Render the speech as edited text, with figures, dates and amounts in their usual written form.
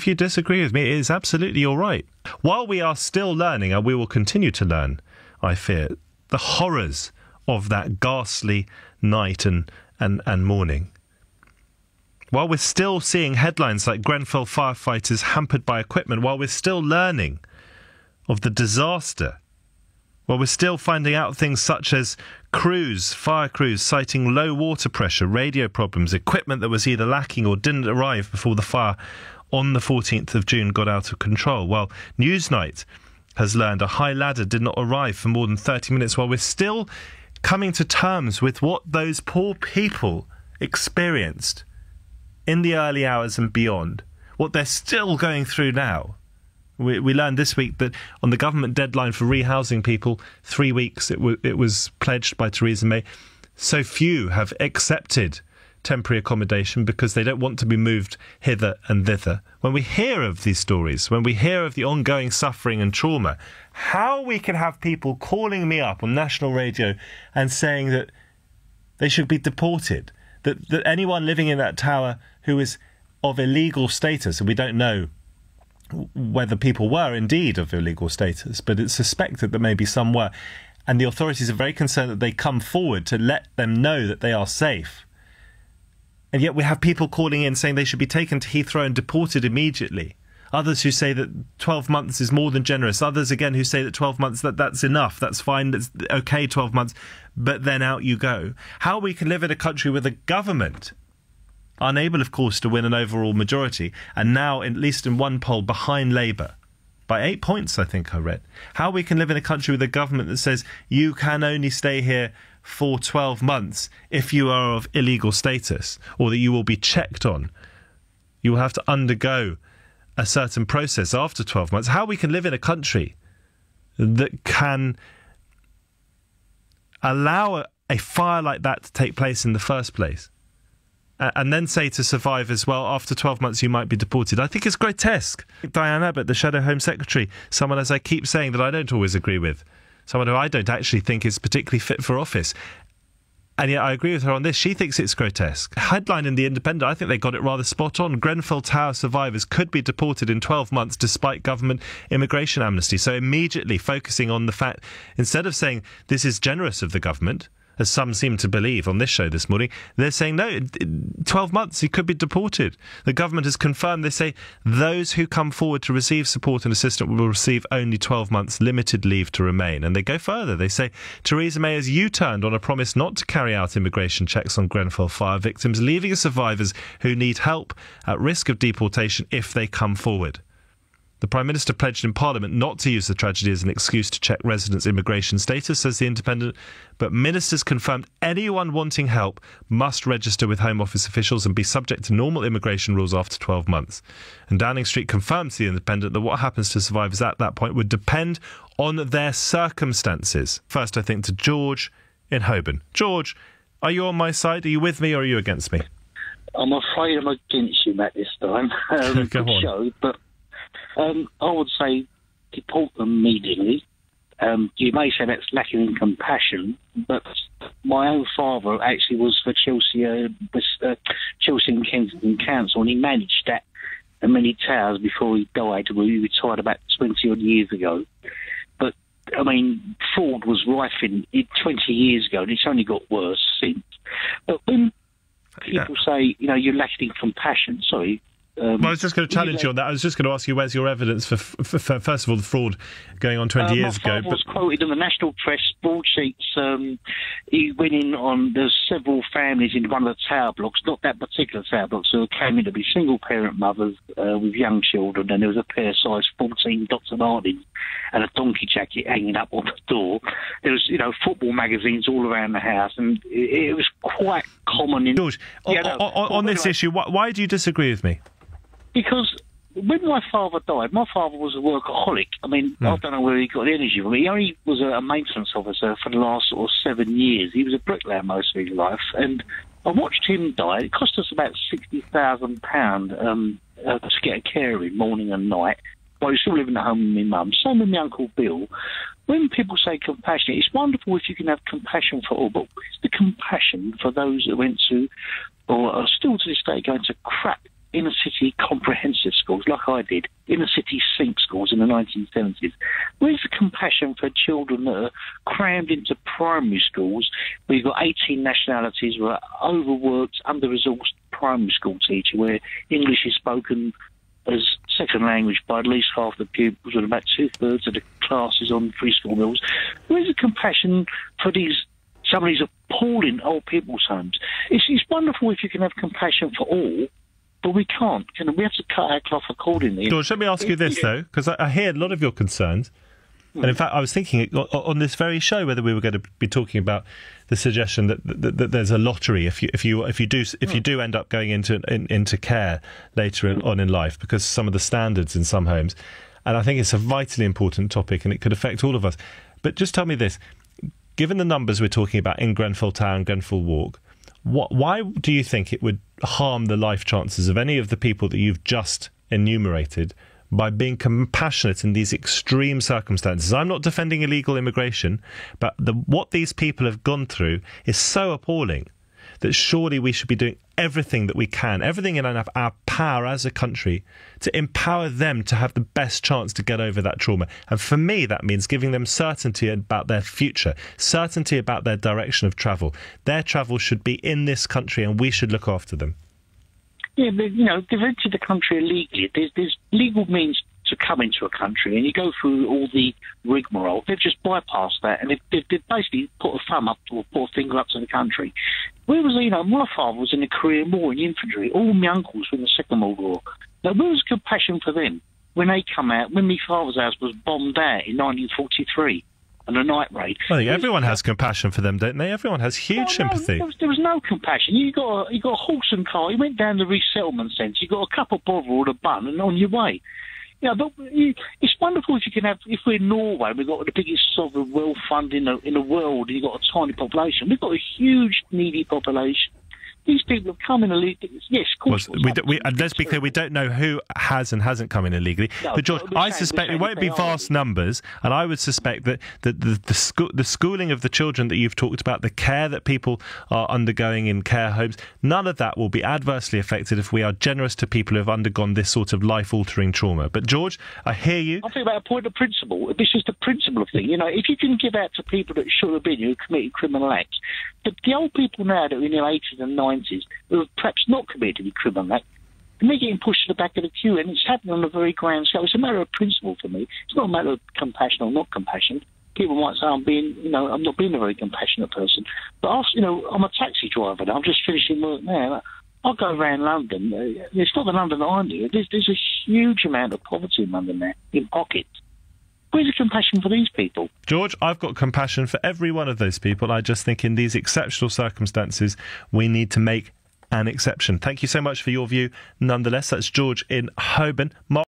If you disagree with me, it is absolutely your right. While we are still learning, and we will continue to learn, I fear, the horrors of that ghastly night and morning, while we're still seeing headlines like Grenfell firefighters hampered by equipment, while we're still learning of the disaster, while we're still finding out things such as fire crews citing low water pressure, radio problems, equipment that was either lacking or didn't arrive before the fire on the 14th of June got out of control. Well, Newsnight has learned a high ladder did not arrive for more than 30 minutes, while we're still coming to terms with what those poor people experienced in the early hours and beyond, what they're still going through now. We learned this week that on the government deadline for rehousing people, 3 weeks, it was pledged by Theresa May, so few have accepted temporary accommodation because they don't want to be moved hither and thither. When we hear of these stories, when we hear of the ongoing suffering and trauma, how we can have people calling me up on national radio and saying that they should be deported, that anyone living in that tower who is of illegal status, and we don't know whether people were indeed of illegal status, but it's suspected that maybe some were, and the authorities are very concerned that they come forward to let them know that they are safe. And yet we have people calling in saying they should be taken to Heathrow and deported immediately. Others who say that 12 months is more than generous. Others, again, who say that 12 months, that's enough, that's fine, that's OK, 12 months, but then out you go. How we can live in a country with a government unable, of course, to win an overall majority, and now, at least in one poll, behind Labour, by 8 points, I think I read. How we can live in a country with a government that says you can only stay here for 12 months if you are of illegal status, or that you will be checked on. You will have to undergo a certain process after 12 months. How we can live in a country that can allow a fire like that to take place in the first place, and then say to survivors, well, after 12 months you might be deported. I think it's grotesque. Diane Abbott, the Shadow Home Secretary, someone, as I keep saying, that I don't always agree with, someone who I don't actually think is particularly fit for office. And yet I agree with her on this. She thinks it's grotesque. Headline in The Independent, I think they got it rather spot on. Grenfell Tower survivors could be deported in 12 months despite government immigration amnesty. So immediately focusing on the fact, instead of saying this is generous of the government, as some seem to believe on this show this morning, they're saying, no, 12 months, he could be deported. The government has confirmed, they say, those who come forward to receive support and assistance will receive only 12 months limited leave to remain. And they go further. They say, Theresa May has U-turned on a promise not to carry out immigration checks on Grenfell fire victims, leaving survivors who need help at risk of deportation if they come forward. The Prime Minister pledged in Parliament not to use the tragedy as an excuse to check residents' immigration status, says The Independent, but ministers confirmed anyone wanting help must register with Home Office officials and be subject to normal immigration rules after 12 months. And Downing Street confirms to The Independent that what happens to survivors at that point would depend on their circumstances. First, I think, to George in Holborn. George, are you on my side? Are you with me or are you against me? I'm afraid I'm against you, Matt, this time. Go on. Show, but I would say deport them immediately. You may say that's lacking in compassion, but my own father actually was for Chelsea and Kensington Council, and he managed that many towers before he died. He retired about 20-odd years ago. But, I mean, fraud was rife in 20 years ago, and it's only got worse since. But when people say, you know, you're lacking in compassion, sorry... well, I was just going to challenge you on that. I was just going to ask you, where's your evidence for first of all, the fraud going on 20 years ago? My father was quoted in the national press, broadsheets. He went in on, there's several families in one of the tower blocks, not that particular tower block, so it came in to be single-parent mothers with young children, and there was a pair size 14 Dr. Martens and a donkey jacket hanging up on the door. There was, you know, football magazines all around the house, and it was quite common in... George, on this issue, why do you disagree with me? Because when my father died, my father was a workaholic. I mean, I don't know where he got the energy from. He only was a maintenance officer for the last sort of 7 years. He was a bricklayer most of his life. And I watched him die. It cost us about £60,000 to get a carer in morning and night. While he was still living at home with my mum. Same with my Uncle Bill. When people say compassion, it's wonderful if you can have compassion for all, but it's the compassion for those that went to, or are still to this day, going to crap inner city comprehensive schools, like I did, inner city sink schools in the 1970s? Where's the compassion for children that are crammed into primary schools where you've got 18 nationalities, where overworked, under-resourced primary school teacher, where English is spoken as second language by at least half the pupils and about 2/3 of the classes on free school meals? Where's the compassion for some of these appalling old people's homes? It's wonderful if you can have compassion for all, but we can't. We have to cut our cloth accordingly. George, let me ask you this, though, because I hear a lot of your concerns. And in fact, I was thinking on this very show whether we were going to be talking about the suggestion that there's a lottery if you do end up going into care later on in life, because some of the standards in some homes, and I think it's a vitally important topic and it could affect all of us. But just tell me this: given the numbers we're talking about in Grenfell Tower and Grenfell Walk, why do you think it would harm the life chances of any of the people that you've just enumerated by being compassionate in these extreme circumstances? I'm not defending illegal immigration, but what these people have gone through is so appalling that surely we should be doing everything that we can, everything in our power as a country, to empower them to have the best chance to get over that trauma. And for me, that means giving them certainty about their future, certainty about their direction of travel. Their travel should be in this country and we should look after them. Yeah, but, they've entered the country illegally. There's legal means to come into a country, and you go through all the rigmarole. They've just bypassed that, and they've basically put a thumb up or put a finger up to the country. Where was, my father was in the Korean War in the infantry. All my uncles were in the Second World War. Now, where was compassion for them when they come out, when my father's house was bombed out in 1943? And a night raid. I think everyone has compassion for them, don't they? Everyone has huge sympathy. There was no compassion. You got a horse and cart. You went down the resettlement centre. You got a cup of bother or a bun, and on your way. But it's wonderful if you can have. If we're in Norway, we've got the biggest sovereign wealth fund in the world, and you've got a tiny population. We've got a huge needy population. These people have come in illegally. Yes, of course. Let's be clear, we don't know who has and hasn't come in illegally. No, but George, I suspect it won't be vast numbers, and I would suspect that the schooling of the children that you've talked about, the care that people are undergoing in care homes, none of that will be adversely affected if we are generous to people who have undergone this sort of life-altering trauma. But George, I hear you. I think about a point of principle. This is the principle thing. If you can give out to people that should have been who committed criminal acts, the old people now that are in their 80s and 90s who have perhaps not committed a criminal act, and they're getting pushed to the back of the queue, and it's happening on a very grand scale. It's a matter of principle for me. It's not a matter of compassion or not compassion. People might say I'm not being a very compassionate person, but I'm a taxi driver now. I'm just finishing work now. I'll go around London. It's not the London that I knew. There's a huge amount of poverty in London now, in pockets. Where's the compassion for these people? George, I've got compassion for every one of those people. I just think in these exceptional circumstances, we need to make an exception. Thank you so much for your view. Nonetheless, that's George in Holborn. Mark